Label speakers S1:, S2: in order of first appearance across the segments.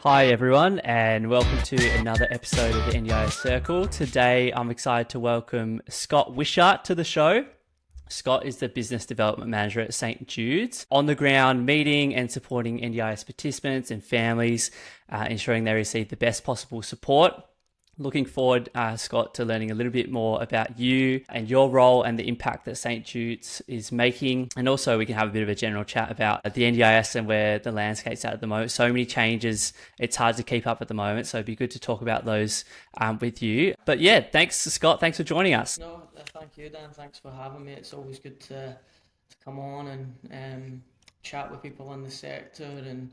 S1: Hi everyone, and welcome to another episode of the NDIS Circle. Today I'm excited to welcome Scott Wishart to the show. Scott is the Business Development Manager at St. Jude's, on the ground meeting and supporting NDIS participants and families, ensuring they receive the best possible support. Looking forward, Scott, to learning a little bit more about you and your role and the impact that St. Jude's is making. And also we can have a bit of a general chat about the NDIS and where the landscape's at the moment. So many changes, it's hard to keep up at the moment. So it'd be good to talk about those with you. But yeah, thanks, Scott. Thanks for joining us.
S2: No, thank you, Dan. Thanks for having me. It's always good to come on and chat with people in the sector and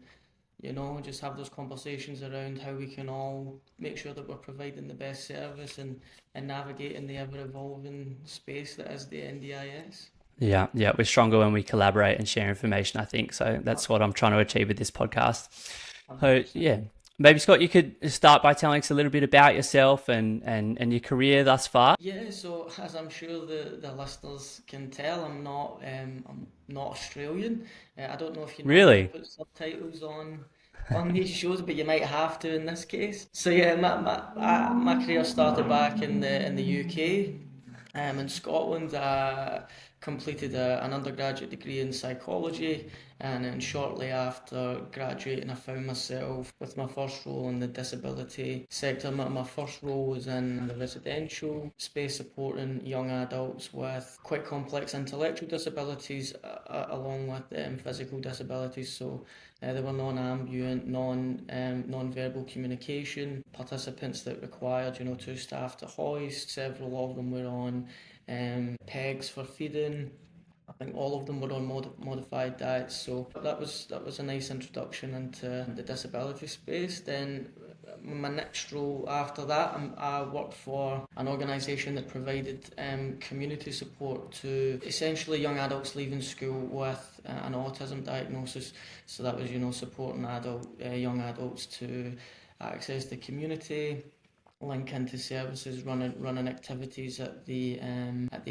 S2: just have those conversations around how we can all make sure that we're providing the best service and navigating the ever-evolving space that is the NDIS.
S1: Yeah, we're stronger when we collaborate and share information, I think. So that's what I'm trying to achieve with this podcast. 100%. So yeah, maybe Scott, you could start by telling us a little bit about yourself and your career thus far.
S2: Yeah, so as I'm sure the listeners can tell, I'm not Australian. I don't know if you know
S1: Really
S2: put subtitles on these shows, but you might have to in this case. So yeah, my career started back in the UK. In Scotland, I completed an undergraduate degree in psychology, and then shortly after graduating I found myself with my first role in the disability sector. My first role was in the residential space, supporting young adults with quite complex intellectual disabilities along with physical disabilities. So they were non-ambient, non-verbal communication participants that required, two staff to hoist. Several of them were on pegs for feeding. I think all of them were on modified diets. So that was a nice introduction into the disability space. Then my next role after that, I worked for an organisation that provided community support to essentially young adults leaving school with an autism diagnosis. So that was, supporting young adults to access the community, link into services, running activities at the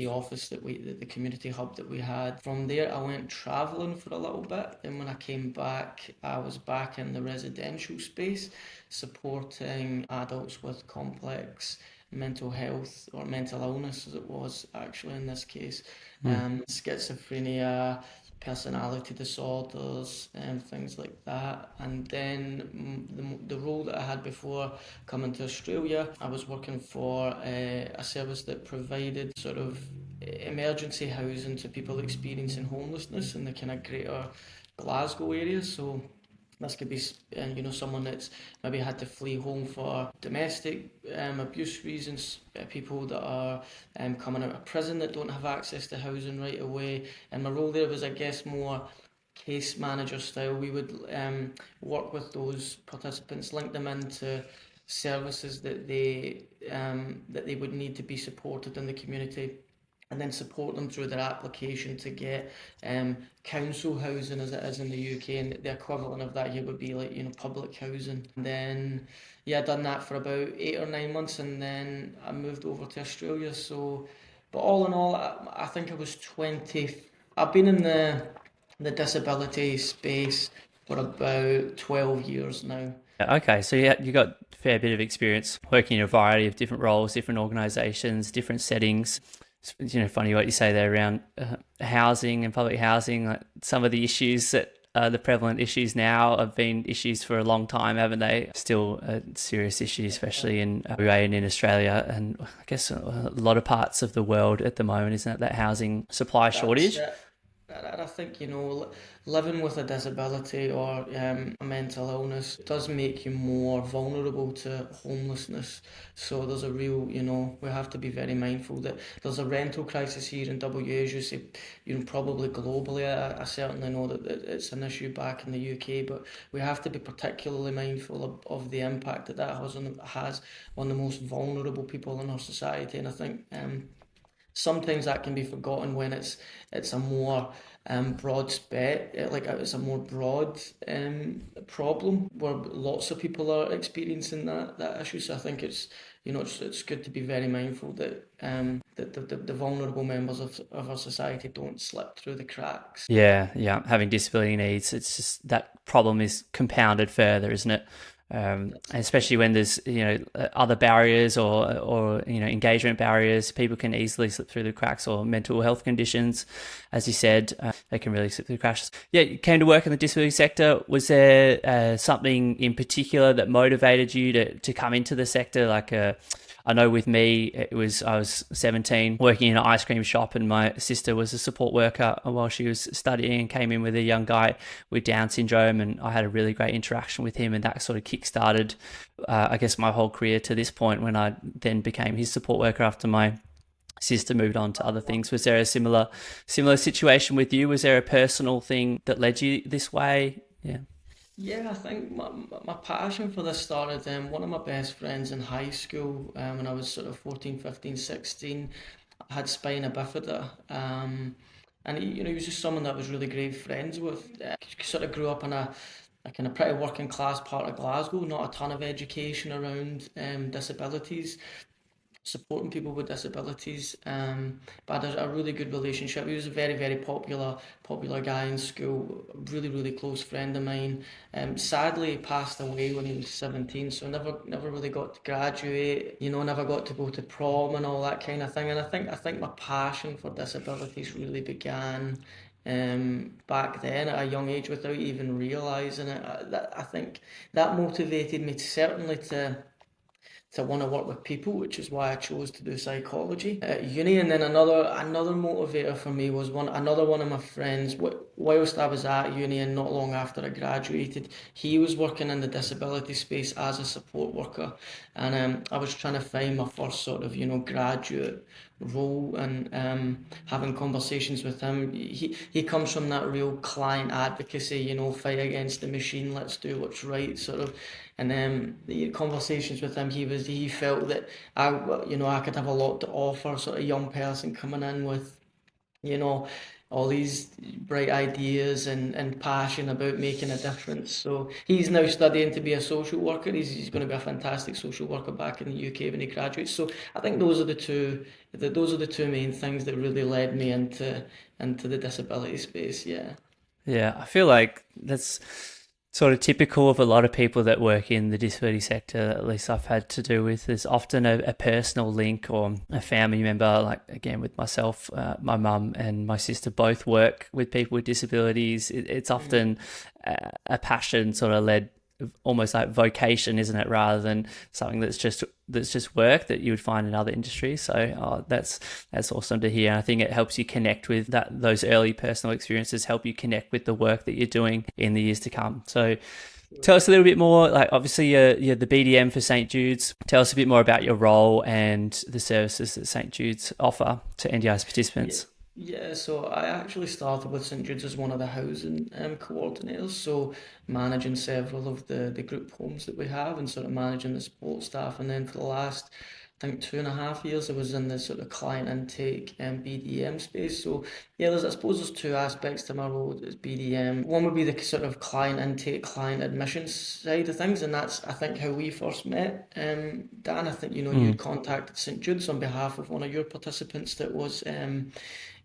S2: office the community hub that we had. From there, I went travelling for a little bit. Then when I came back, I was back in the residential space, supporting adults with complex mental health or mental illness, as it was actually in this case, schizophrenia, personality disorders and things like that. And then the role that I had before coming to Australia, I was working for a service that provided sort of emergency housing to people experiencing homelessness in the kind of greater Glasgow area. So this could be, someone that's maybe had to flee home for domestic abuse reasons, people that are coming out of prison that don't have access to housing right away. And my role there was, I guess, more case manager style. We would work with those participants, link them into services that they would need to be supported in the community, and then support them through their application to get council housing as it is in the UK, and the equivalent of that here would be like public housing. And then I done that for about 8 or 9 months, and then I moved over to Australia. So, but all in all, I think I was 20. I've been in the disability space for about 12 years now.
S1: Okay, so you got a fair bit of experience working in a variety of different roles, different organisations, different settings. It's funny what you say there around housing and public housing. Like some of the issues that are the prevalent issues now have been issues for a long time, haven't they? Still a serious issue, especially in WA and in Australia, and I guess a lot of parts of the world at the moment, isn't it? That housing supply shortage.
S2: And I think, living with a disability or a mental illness does make you more vulnerable to homelessness. So there's a real, we have to be very mindful that there's a rental crisis here in WA, as you say, probably globally. I certainly know that it's an issue back in the UK, but we have to be particularly mindful of the impact that has on the most vulnerable people in our society. And I think sometimes that can be forgotten when it's a more broad it's a more broad problem where lots of people are experiencing that issue. So I think it's good to be very mindful that the vulnerable members of our society don't slip through the cracks.
S1: Yeah, having disability needs, it's just that problem is compounded further, isn't it? And especially when there's other barriers or engagement barriers, people can easily slip through the cracks, or mental health conditions, as you said, they can really slip through the cracks. Yeah, you came to work in the disability sector. Was there something in particular that motivated you to come into the sector? I know with me, I was 17, working in an ice cream shop, and my sister was a support worker while she was studying, and came in with a young guy with Down syndrome, and I had a really great interaction with him, and that sort of kick-started, I guess, my whole career to this point, when I then became his support worker after my sister moved on to other things. Was there a similar situation with you? Was there a personal thing that led you this way? Yeah.
S2: Yeah, I think my passion for this started, one of my best friends in high school, when I was sort of 14, 15, 16, had spina bifida. And he was just someone that I was really great friends with. Sort of grew up in a kind of pretty working class part of Glasgow, not a ton of education around disabilities, supporting people with disabilities. But I had a really good relationship. He was a very, very popular guy in school, really, really close friend of mine. Sadly, he passed away when he was 17, so never really got to graduate. Never got to go to prom and all that kind of thing. And I think my passion for disabilities really began back then at a young age without even realising it. I think that motivated me certainly to want to work with people, which is why I chose to do psychology at uni. And then another motivator for me was another one of my friends. Whilst I was at uni and not long after I graduated, he was working in the disability space as a support worker, and I was trying to find my first sort of graduate role, and having conversations with him. He comes from that real client advocacy, fight against the machine, let's do what's right, sort of. And the conversations with him, he felt that I could have a lot to offer, sort of young person coming in with, you know, all these bright ideas and passion about making a difference. So he's now studying to be a social worker. He's going to be a fantastic social worker back in the UK when he graduates. So I think those are the two main things that really led me into the disability space. Yeah.
S1: Yeah, I feel like that's sort of typical of a lot of people that work in the disability sector, at least I've had to do with. There's often a personal link or a family member, like again with myself, my mum and my sister both work with people with disabilities. It's often a passion sort of led, almost like vocation, isn't it, rather than something that's just work that you would find in other industries. So that's awesome to hear. And I think it helps you connect with those early personal experiences, help you connect with the work that you're doing in the years to come. So tell us a little bit more, like obviously you're the BDM for St. Jude's. Tell us a bit more about your role and the services that St. Jude's offer to NDIS participants.
S2: Yeah, so I actually started with St Jude's as one of the housing coordinators, so managing several of the group homes that we have and sort of managing the support staff. And then for the last, I think, 2.5 years, I was in the sort of client intake and BDM space. So yeah, I suppose there's two aspects to my role as BDM. One would be the sort of client intake, client admissions side of things, and that's, I think, how we first met. Dan, I think you'd contacted St Jude's on behalf of one of your participants that was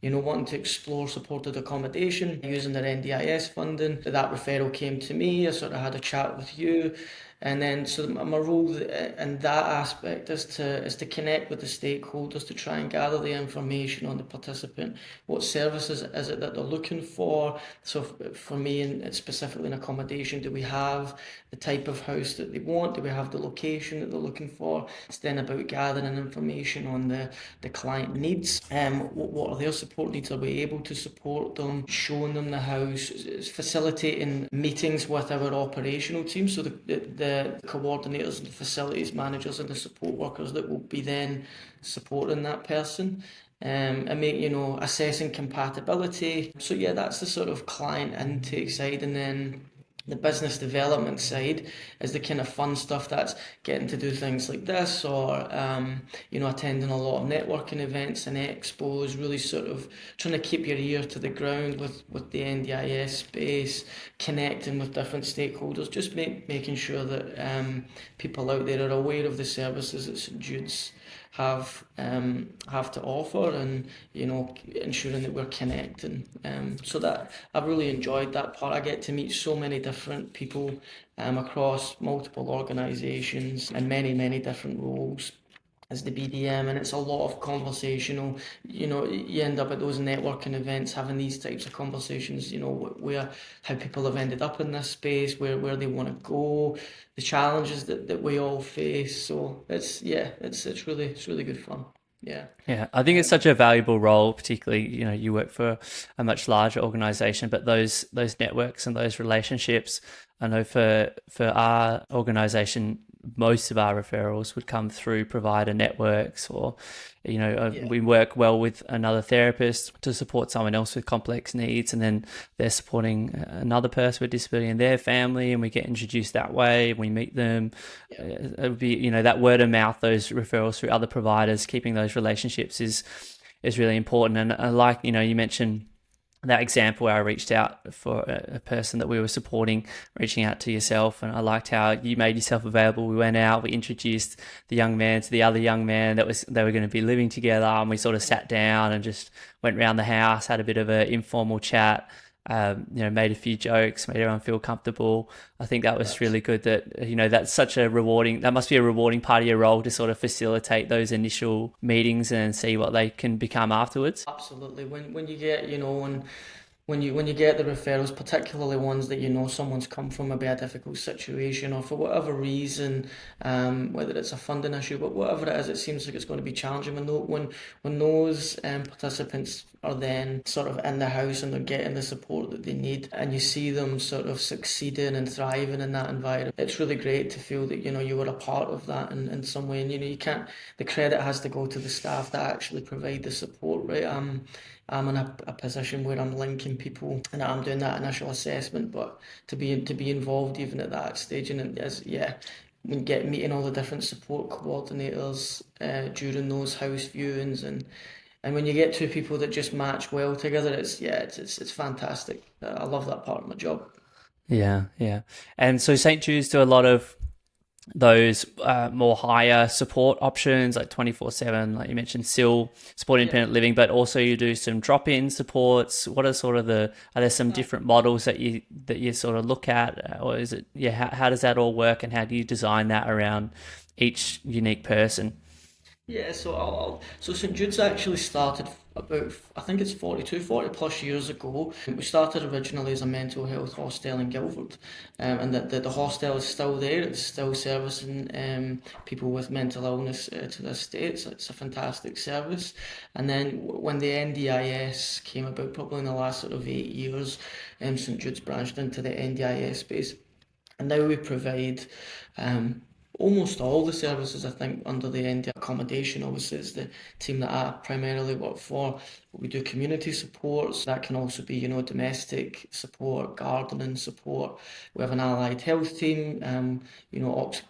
S2: wanting to explore supported accommodation using their NDIS funding. That referral came to me. I sort of had a chat with you. And then, so my role in that aspect is to connect with the stakeholders, to try and gather the information on the participant. What services is it that they're looking for? So for me, and specifically in accommodation, do we have the type of house that they want? Do we have the location that they're looking for? It's then about gathering information on the client needs. What are their support needs? Are we able to support them? Showing them the house, facilitating meetings with our operational team. So the coordinators and the facilities managers and the support workers that will be then supporting that person, and assessing compatibility. So yeah, that's the sort of client intake side. And then the business development side is the kind of fun stuff, that's getting to do things like this, or attending a lot of networking events and expos, really sort of trying to keep your ear to the ground with the NDIS space, connecting with different stakeholders, just making sure that people out there are aware of the services that St Jude's have to offer, and ensuring that we're connecting. So that I've really enjoyed that part. I get to meet so many different people across multiple organisations and many different roles as the BDM, and it's a lot of conversational. You end up at those networking events having these types of conversations, where how people have ended up in this space, where they want to go, the challenges that we all face. So it's really good fun. Yeah.
S1: Yeah, I think it's such a valuable role, particularly, you work for a much larger organization, but those networks and those relationships, I know for our organization, most of our referrals would come through provider networks, or we work well with another therapist to support someone else with complex needs, and then they're supporting another person with disability and their family, and we get introduced that way. We meet them. It would be that word of mouth, those referrals through other providers, keeping those relationships is really important. And I like you mentioned that example where I reached out for a person that we were supporting, reaching out to yourself, and I liked how you made yourself available. We went out, we introduced the young man to the other young man they were going to be living together, and we sort of sat down and just went around the house, had a bit of an informal chat, made a few jokes, made everyone feel comfortable. I think that was really good. That's such a that must be a rewarding part of your role, to sort of facilitate those initial meetings and see what they can become afterwards.
S2: Absolutely. When you get, when you get the referrals, particularly ones that someone's come from maybe a difficult situation, or for whatever reason, whether it's a funding issue, but whatever it is, it seems like it's going to be challenging. When those participants are then sort of in the house and they're getting the support that they need, and you see them sort of succeeding and thriving in that environment, it's really great to feel that you were a part of that in some way. And you can't, the credit has to go to the staff that actually provide the support, right? I'm in a position where I'm linking people and I'm doing that initial assessment, but to be involved even at that stage, and we get meeting all the different support coordinators during those house viewings, and when you get two people that just match well together, it's fantastic. I love that part of my job.
S1: Yeah. And so St. Jude's do a lot of those more higher support options, like 24/7, like you mentioned, still support independent living, but also you do some drop-in supports. What are sort of are there some different models that you sort of look at, or is it, how does that all work, and how do you design that around each unique person?
S2: Yeah, so St Jude's actually started about, I think it's 40 plus years ago. We started originally as a mental health hostel in Guildford, and the hostel is still there. It's still servicing people with mental illness to this day. It's a fantastic service. And then when the NDIS came about, probably in the last sort of 8 years, St Jude's branched into the NDIS space, and now we provide almost all the services, I think, under the NDIS accommodation. Obviously, it's the team that I primarily work for. We do community supports. That can also be, domestic support, gardening support. We have an allied health team,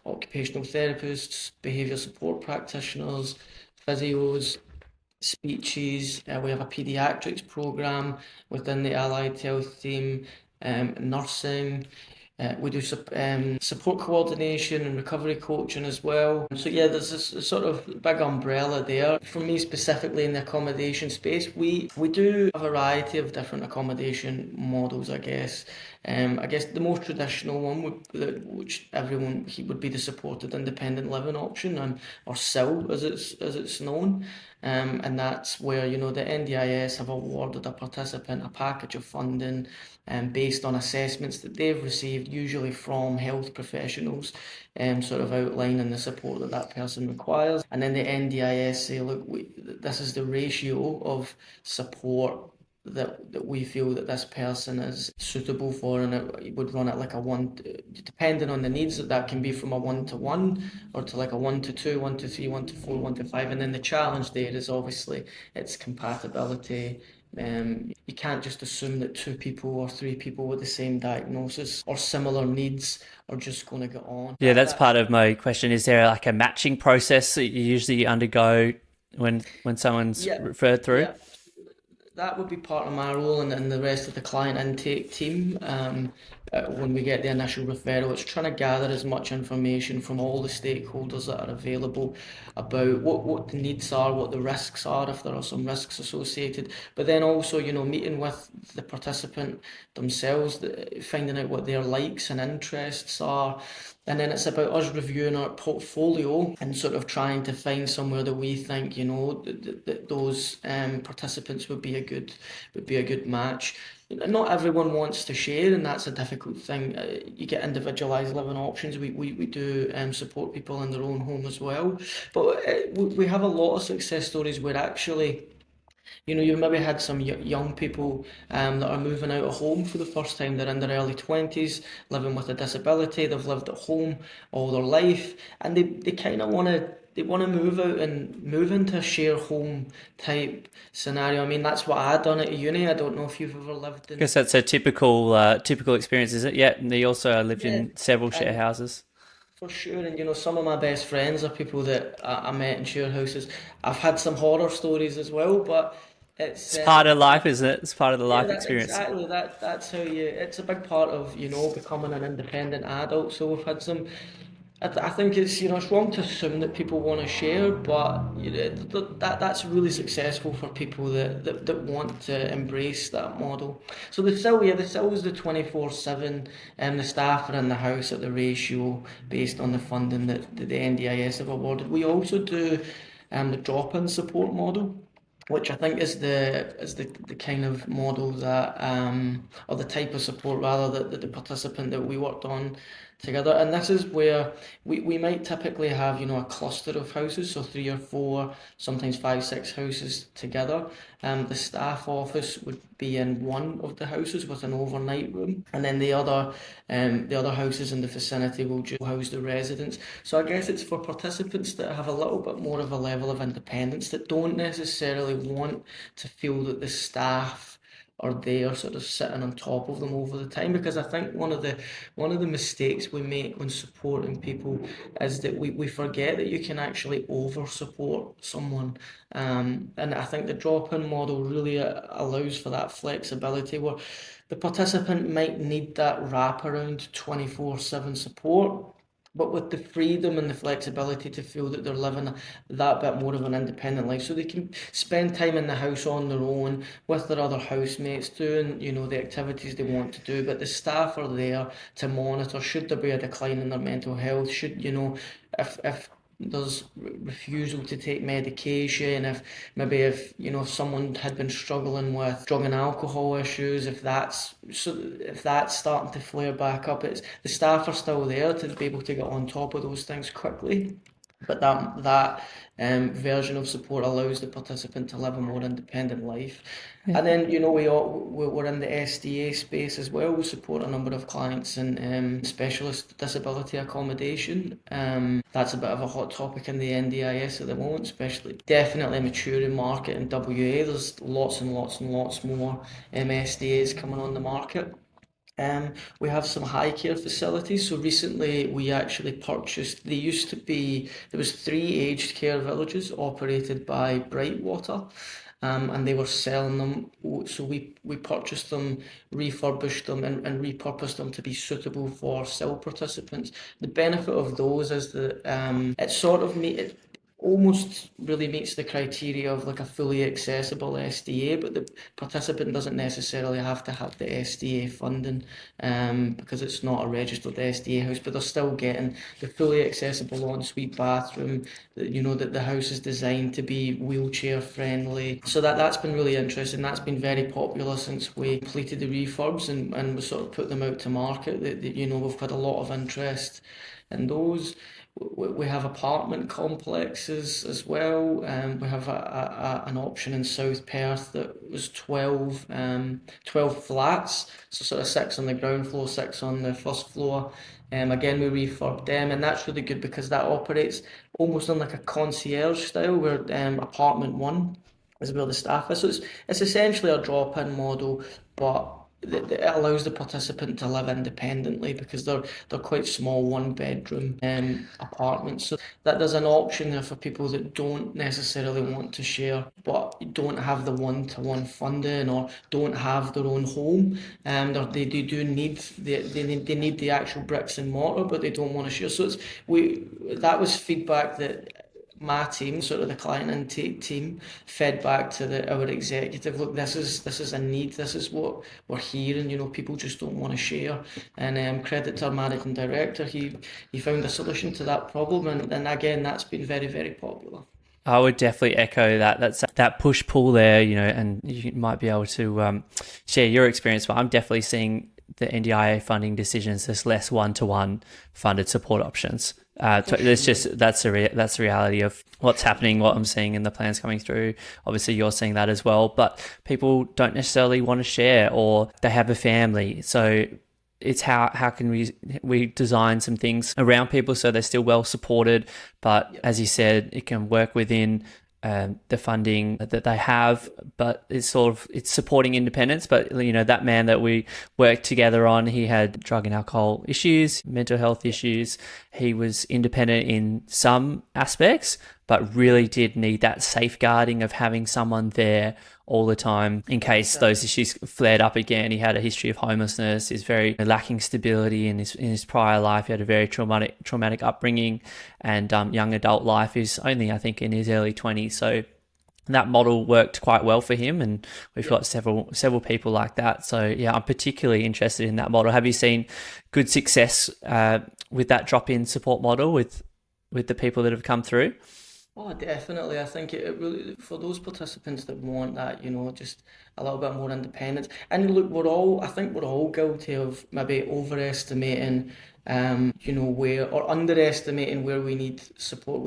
S2: occupational therapists, behaviour support practitioners, physios, speeches. We have a paediatrics program within the allied health team, nursing. We do support coordination and recovery coaching as well. So there's this sort of big umbrella there. For me specifically in the accommodation space, we do a variety of different accommodation models, I guess. I guess the most traditional one which everyone would be the supported independent living option, or SIL as it's known. And that's where the NDIS have awarded a participant a package of funding based on assessments that they've received, usually from health professionals, sort of outlining the support that person requires. And then the NDIS say, look, this is the ratio of support that we feel that this person is suitable for, and it would run at like a one, depending on the needs, that can be from a 1-to-1 or to like a 1-to-2, 1-to-3, 1-to-4, 1-to-5. And then the challenge there is obviously its compatibility. You can't just assume that 2 people or 3 people with the same diagnosis or similar needs are just going to get on.
S1: Yeah, that's part of my question. Is there like a matching process that you usually undergo when someone's referred through?
S2: Yeah. that would be part of my role and the rest of the client intake team. When we get the initial referral, it's trying to gather as much information from all the stakeholders that are available about what the needs are, what the risks are, if there are some risks associated. But then also, meeting with the participant themselves, finding out what their likes and interests are. And then it's about us reviewing our portfolio and sort of trying to find somewhere that we think, that those participants would be a good match. Not everyone wants to share, and that's a difficult thing. You get individualised living options. We do support people in their own home as well. But we have a lot of success stories where actually, you maybe had some young people that are moving out of home for the first time. They're in their early 20s, living with a disability. They've lived at home all their life, and they kind of want to move out and move into a share home type scenario. I mean, that's what I done at uni. I don't know if you've ever lived
S1: I
S2: in.
S1: guess that's a typical experience, is it? Yeah, and they also lived
S2: Yeah,
S1: in several share
S2: and
S1: houses.
S2: for sure. And some of my best friends are people that I met in share houses. I've had some horror stories as well, but it's
S1: It's part of life, isn't it? It's part of the
S2: yeah,
S1: life
S2: that
S1: experience.
S2: exactly that's how you. It's a big part of becoming an independent adult. So we've had some. I think it's wrong to assume that people want to share, but that's really successful for people that want to embrace that model. So the still is the 24/7, and the staff are in the house at the ratio based on the funding that the NDIS have awarded. We also do the drop-in support model, which I think is the kind of model that or the type of support rather that the participant that we worked on together. And this is where we might typically have a cluster of houses, so three or four, sometimes five, six houses together. The staff office would be in one of the houses with an overnight room, and then the other houses in the vicinity will just house the residents. So I guess it's for participants that have a little bit more of a level of independence, that don't necessarily want to feel that the staff are there sort of sitting on top of them over the time. Because I think one of the mistakes we make when supporting people is that we forget that you can actually over support someone. And I think the drop-in model really allows for that flexibility where the participant might need that wraparound 24/7 support, but with the freedom and the flexibility to feel that they're living that bit more of an independent life, so they can spend time in the house on their own with their other housemates, doing the activities they want to do. But the staff are there to monitor should there be a decline in their mental health, should if there's refusal to take medication, if someone had been struggling with drug and alcohol issues, if that's starting to flare back up, it's the staff are still there to be able to get on top of those things quickly. But that version of support allows the participant to live a more independent life.
S1: Yeah.
S2: And then we're in the SDA space as well. We support a number of clients in specialist disability accommodation. That's a bit of a hot topic in the NDIS at the moment, especially definitely a maturing market in WA. There's lots and lots and lots more SDAs coming on the market. We have some high care facilities. So recently we actually purchased, there was three aged care villages operated by Brightwater, and they were selling them. So we purchased them, refurbished them, and repurposed them to be suitable for SIL participants. The benefit of those is that it almost really meets the criteria of like a fully accessible SDA, but the participant doesn't necessarily have to have the SDA funding, because it's not a registered SDA house, but they're still getting the fully accessible ensuite bathroom. That the house is designed to be wheelchair friendly. So that's been really interesting. That's been very popular since we completed the refurbs and we sort of put them out to market. We've had a lot of interest in those. We have apartment complexes as well. We have an option in South Perth that was 12 flats, so sort of 6 on the ground floor, 6 on the first floor. Again, we refurbed them, and that's really good because that operates almost on like a concierge style, where apartment one is where the staff is. So it's essentially a drop-in model, but it allows the participant to live independently because they're quite small, one bedroom apartments. So that there's an option there for people that don't necessarily want to share, but don't have the one-to-one funding or don't have their own home. They do need they need the actual bricks and mortar, but they don't want to share. So that was feedback that my team, sort of the client intake team, fed back to our executive. Look, this is a need. This is what we're hearing. People just don't want to share. And credit to our managing director, he found a solution to that problem, and again, that's been very, very popular.
S1: I would definitely echo that. That's that push pull there, and you might be able to share your experience. But I'm definitely seeing the NDIA funding decisions as less one-to-one funded support options. That's the reality of what's happening, what I'm seeing in the plans coming through. Obviously, you're seeing that as well. But people don't necessarily want to share, or they have a family, so it's how can we design some things around people so they're still well supported, but as you said, it can work within the funding that they have, but it's supporting independence. But that man that we worked together on, he had drug and alcohol issues, mental health issues. He was independent in some aspects, but really did need that safeguarding of having someone there all the time in case those issues flared up again. He had a history of homelessness. He's very lacking stability in his prior life. He had a very traumatic upbringing, and young adult life. Is only, I think, in his early 20s. So that model worked quite well for him, and we've got several people like that. So yeah, I'm particularly interested in that model. Have you seen good success with that drop-in support model with the people that have come through?
S2: Oh, definitely. I think it really, for those participants that want that, just a little bit more independence. And look, I think we're all guilty of maybe overestimating, where, or underestimating where we need support.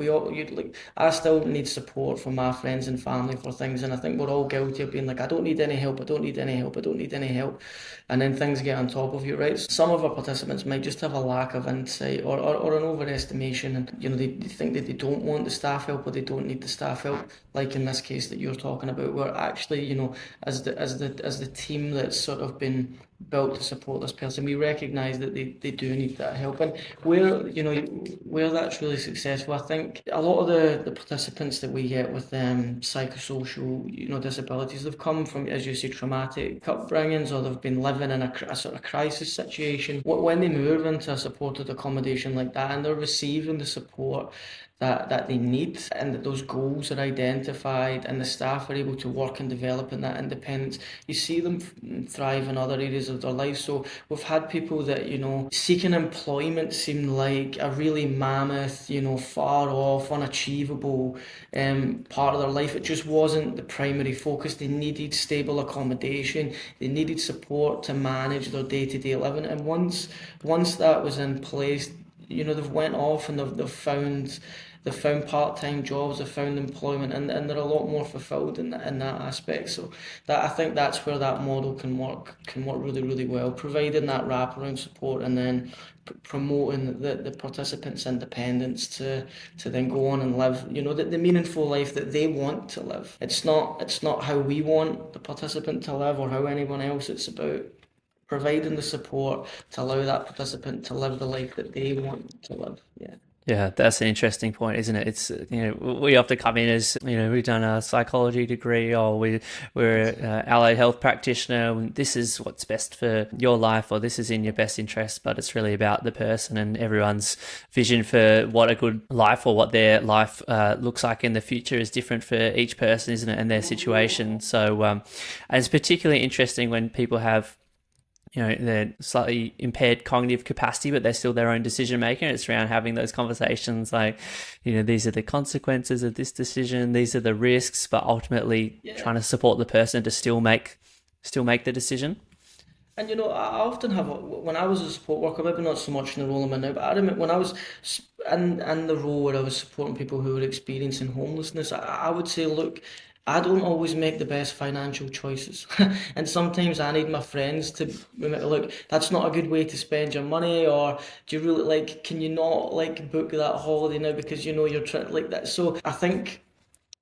S2: I still need support from my friends and family for things, and I think we're all guilty of being like, I don't need any help, I don't need any help, I don't need any help. And then things get on top of you, right? Some of our participants might just have a lack of insight or an overestimation, and they think that they don't want the staff help or they don't need the staff help. Like in this case that you're talking about, where actually, as the team that's sort of been built to support this person, we recognise that they do need that help. And where that's really successful, I think a lot of the participants that we get with psychosocial disabilities, they've come from, as you say, traumatic upbringings, or they've been living in a sort of crisis situation. When they move into a supported accommodation like that, and they're receiving the support that they need, and that those goals are identified, and the staff are able to work and develop in that independence, you see them thrive in other areas of their life. So we've had people that seeking employment seemed like a really mammoth, far off, unachievable part of their life. It just wasn't the primary focus. They needed stable accommodation, they needed support to manage their day-to-day living, and once that was in place, they've went off and they've found part-time jobs, they've found employment, and they're a lot more fulfilled in that aspect. So I think that's where that model can work really, really well, providing that wraparound support, and then promoting the participants' independence to then go on and live the meaningful life that they want to live. It's not how we want the participant to live or how anyone else. It's about providing the support to allow that participant to live the life that they want to live. Yeah.
S1: Yeah, that's an interesting point, isn't it? It's, we often come in as, we've done a psychology degree, or we're an allied health practitioner, and this is what's best for your life, or this is in your best interest, but it's really about the person, and everyone's vision for what a good life or what their life looks like in the future is different for each person, isn't it, and their situation. So and it's particularly interesting when people have they're slightly impaired cognitive capacity, but they're still their own decision maker. It's around having those conversations like, these are the consequences of this decision, these are the risks, but ultimately trying to support the person to still make the decision.
S2: And I often have, when I was a support worker, maybe not so much in the role I'm in now, but I remember when I was in the role where I was supporting people who were experiencing homelessness, I would say, look, I don't always make the best financial choices. And sometimes I need my friends to remember, look, that's not a good way to spend your money, or do you really can you not book that holiday now because you're trying like that. So I think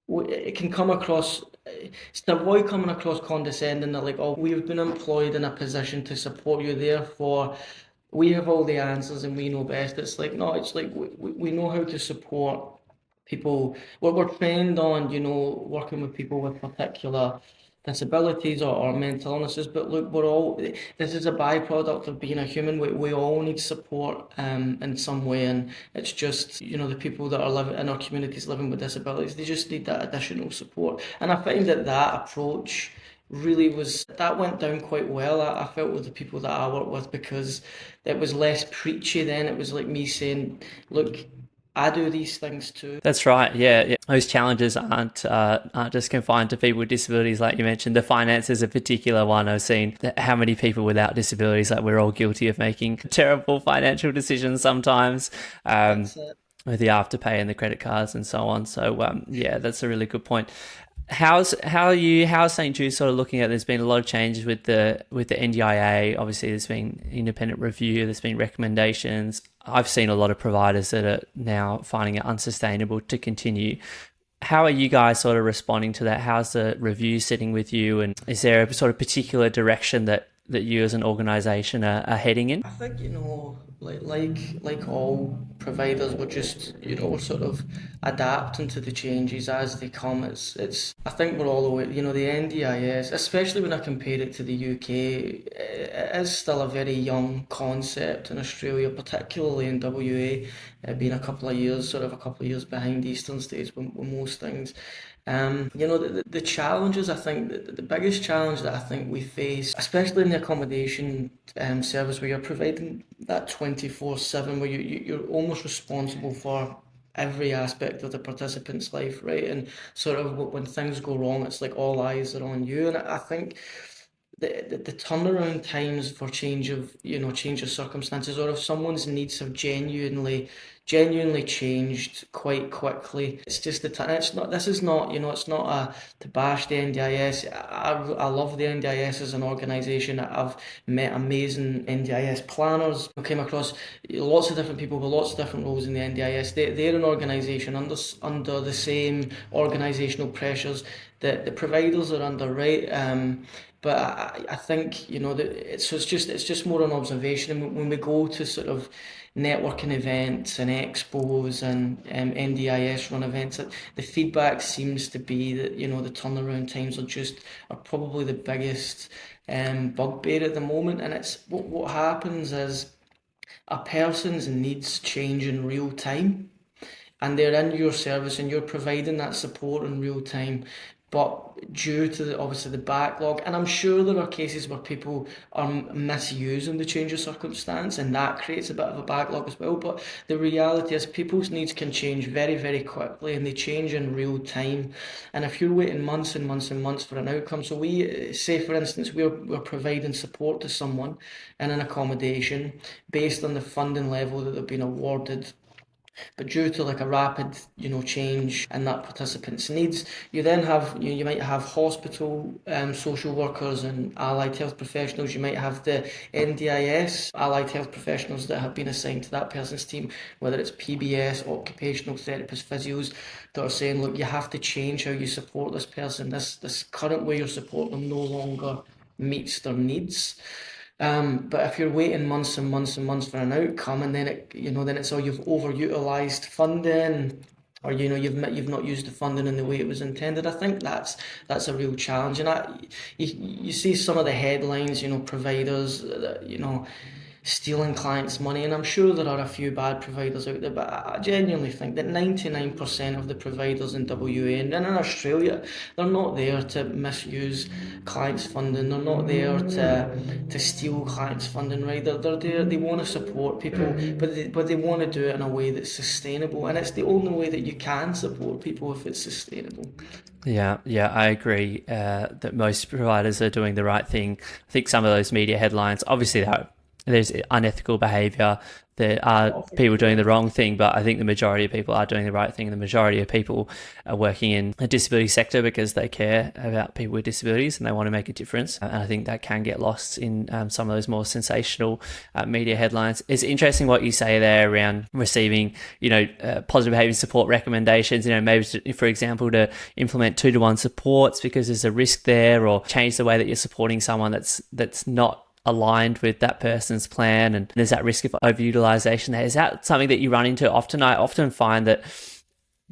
S2: it can come across it's to avoid coming across condescending that like, oh, we've been employed in a position to support you, therefore we have all the answers and we know best. It's like, no, it's like we know how to support people. We're trained on, working with people with particular disabilities or mental illnesses, but look, this is a byproduct of being a human. We all need support in some way, and it's just, the people that are living in our communities living with disabilities, they just need that additional support. And I find that approach really that went down quite well. I felt with the people that I work with, because it was less preachy then. It was like me saying, look, I do these things too.
S1: That's right. Yeah. Those challenges aren't just confined to people with disabilities, like you mentioned. The finance is a particular one. I've seen how many people without disabilities, like we're all guilty of making terrible financial decisions sometimes.
S2: That's it.
S1: With the afterpay and the credit cards and so on. So yeah, that's a really good point. How's St. Jude sort of looking at? There's been a lot of changes with the NDIA. Obviously, there's been independent review. There's been recommendations. I've seen a lot of providers that are now finding it unsustainable to continue. How are you guys sort of responding to that? How's the review sitting with you? And is there a sort of particular direction that you as an organisation are heading in?
S2: I think, like all providers, we're just, we're sort of adapting to the changes as they come. I think we're all aware, the NDIS, especially when I compare it to the UK, it is still a very young concept in Australia, particularly in WA, being a couple of years behind Eastern states with most things. The challenges, I think, the biggest challenge that I think we face, especially in the accommodation service, where you're providing that 24/7, where you're almost responsible for every aspect of the participant's life, right? And sort of when things go wrong, it's like all eyes are on you. And I think the turnaround times for change of circumstances, or if someone's needs have genuinely changed quite quickly. It's just it's not, this is not, it's not to bash the NDIS. I love the NDIS as an organisation. I've met amazing NDIS planners. I came across lots of different people with lots of different roles in the NDIS. They're an organisation under the same organisational pressures that the providers are under, right? But I think, it's just more an observation. And when we go to sort of networking events and expos and NDIS run events, the feedback seems to be that, the turnaround times are probably the biggest bugbear at the moment. And it's what happens is a person's needs change in real time, and they're in your service and you're providing that support in real time. But due to obviously the backlog, and I'm sure there are cases where people are misusing the change of circumstance, and that creates a bit of a backlog as well. But the reality is people's needs can change very, very quickly, and they change in real time. And if you're waiting months and months and months for an outcome, so we say, for instance, we're providing support to someone in an accommodation based on the funding level that they've been awarded. But due to like a rapid, change in that participant's needs, you then have you might have hospital social workers and allied health professionals. You might have the NDIS allied health professionals that have been assigned to that person's team, whether it's PBS, occupational therapists, physios, that are saying, look, you have to change how you support this person. This current way you're supporting them no longer meets their needs. But if you're waiting months and months and months for an outcome, and then it's all you've overutilized funding, or you've not used the funding in the way it was intended. I think that's a real challenge, and you see some of the headlines, providers that, stealing clients' money, and I'm sure there are a few bad providers out there, but I genuinely think that 99% of the providers in WA and in Australia, they're not there to misuse clients' funding. They're not there to steal clients' funding, right? They're there. They want to support people, but they want to do it in a way that's sustainable, and it's the only way that you can support people if it's sustainable.
S1: Yeah, I agree that most providers are doing the right thing. I think some of those media headlines, obviously, they're there's unethical behaviour. There are people doing the wrong thing, but I think the majority of people are doing the right thing. The majority of people are working in a disability sector because they care about people with disabilities and they want to make a difference. And I think that can get lost in some of those more sensational media headlines. It's interesting what you say there around receiving, positive behaviour support recommendations, maybe for example, to implement 2-to-1 supports because there's a risk there, or change the way that you're supporting someone that's not aligned with that person's plan, and there's that risk of overutilization there. Is that something that you run into often? I often find that,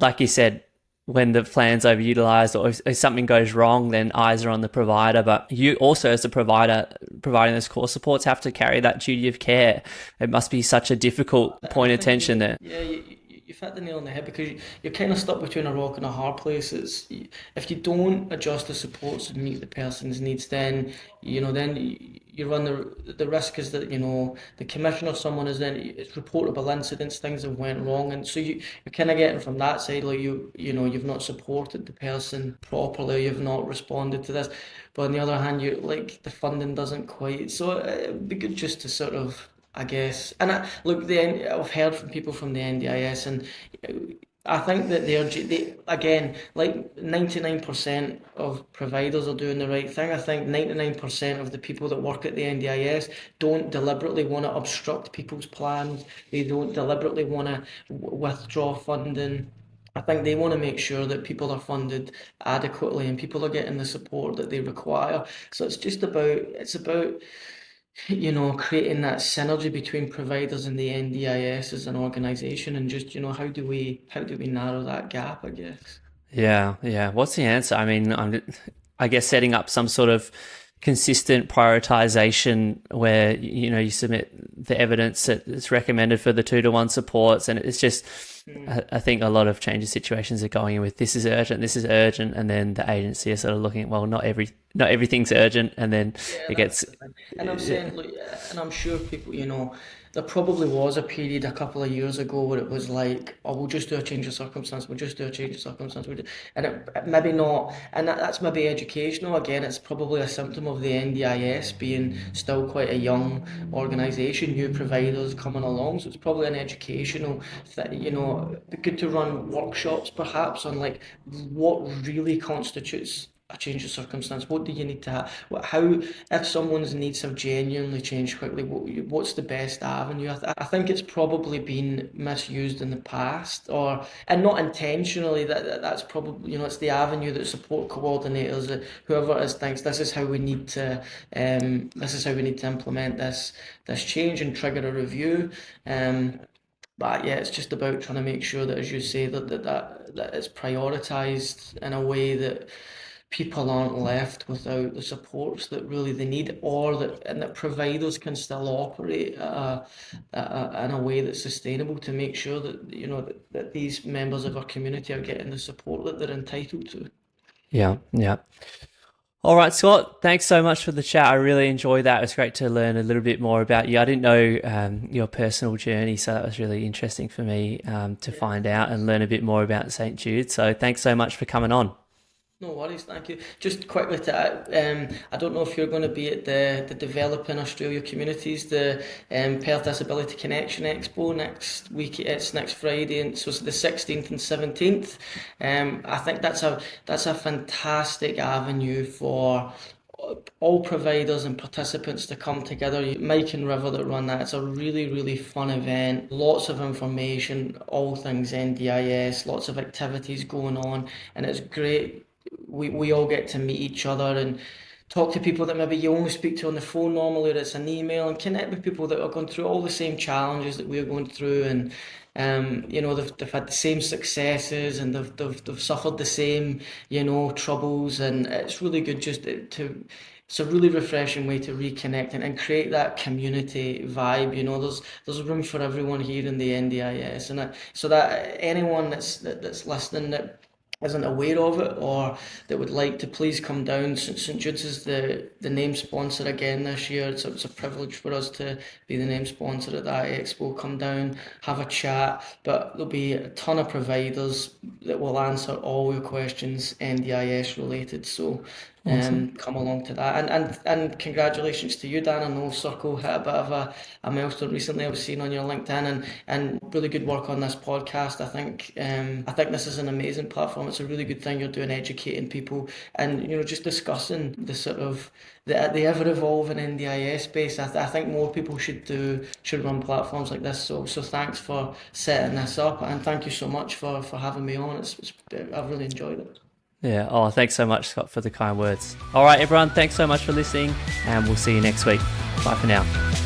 S1: like you said, when the plan's overutilized or if something goes wrong, then eyes are on the provider, but you also, as a provider providing those core supports, have to carry that duty of care. It must be such a difficult point of tension there.
S2: Yeah, you've hit the nail on the head, because you're kind of stuck between a rock and a hard place. If you don't adjust the supports and meet the person's needs, then you run the risk is that the commissioner or someone is then, it's reportable incidents, things have went wrong, and so you're kind of getting from that side, like you've not supported the person properly, you've not responded to this. But on the other hand, you like the funding doesn't quite. So it'd be good just to sort of, I guess. And I've heard from people from the NDIS, and I think that they again, like 99% of providers are doing the right thing. I think 99% of the people that work at the NDIS don't deliberately want to obstruct people's plans. They don't deliberately want to withdraw funding. I think they want to make sure that people are funded adequately and people are getting the support that they require. So it's about creating that synergy between providers and the NDIS as an organisation, and just, how do we narrow that gap, I guess.
S1: Yeah. What's the answer? I mean, I guess setting up some sort of consistent prioritization where you submit the evidence that's recommended for the 2-to-1 supports, and it's just I think a lot of changes situations are going in with this is urgent, and then the agency is sort of looking at, well, not everything's urgent, and then
S2: Yeah,
S1: it
S2: that's
S1: gets.
S2: the thing. And I'm saying, look, and I'm sure people, there probably was a period a couple of years ago where it was like, oh, we'll just do a change of circumstance, we'll just do a change of circumstance, and it maybe not, and that's maybe educational. Again, it's probably a symptom of the NDIS being still quite a young organisation, new providers coming along, so it's probably an educational thing. It'd be good to run workshops perhaps on like what really constitutes a change of circumstance. What do you need to have? How, if someone's needs have genuinely changed quickly, what's the best avenue? I think it's probably been misused in the past, and not intentionally. That's probably, it's the avenue that support coordinators, whoever it is, thinks this is how we need to implement this change and trigger a review. But yeah, it's just about trying to make sure that, as you say, that it's prioritised in a way that people aren't left without the supports that really they need, and that providers can still operate in a way that's sustainable to make sure that that these members of our community are getting the support that they're entitled to.
S1: Yeah. All right, Scott, thanks so much for the chat. I really enjoyed that. It was great to learn a little bit more about you. I didn't know your personal journey, so that was really interesting for me to find out and learn a bit more about St. Jude. So thanks so much for coming on.
S2: No worries, thank you. Just quickly I don't know if you're going to be at the Developing Australia Communities, the Perth Disability Connection Expo next week. It's next Friday, and so it's the 16th and 17th. I think that's a fantastic avenue for all providers and participants to come together. Mike and River that run that. It's a really, really fun event. Lots of information, all things NDIS, lots of activities going on, and it's great. We all get to meet each other and talk to people that maybe you only speak to on the phone normally, or it's an email, and connect with people that are going through all the same challenges that we're going through, and they've had the same successes, and they've suffered the same troubles, and it's really good just to it's a really refreshing way to reconnect and create that community vibe. There's room for everyone here in the NDIS, and so that anyone that's listening that isn't aware of it or that would like to, please come down. St Jude's is the name sponsor again this year. It's a privilege for us to be the name sponsor at that expo. Come down, have a chat, but there'll be a ton of providers that will answer all your questions NDIS related. So
S1: Awesome.
S2: come along to that. And congratulations to you, Dan. I know Circle hit a bit of a milestone recently. I was seeing on your LinkedIn, and really good work on this podcast. I think this is an amazing platform. It's a really good thing you're doing, educating people, and just discussing the sort of the ever evolving NDIS space. I think more people should run platforms like this. So thanks for setting this up, and thank you so much for having me on. I've really enjoyed it.
S1: Yeah. Oh, thanks so much, Scott, for the kind words. All right, everyone. Thanks so much for listening, and we'll see you next week. Bye for now.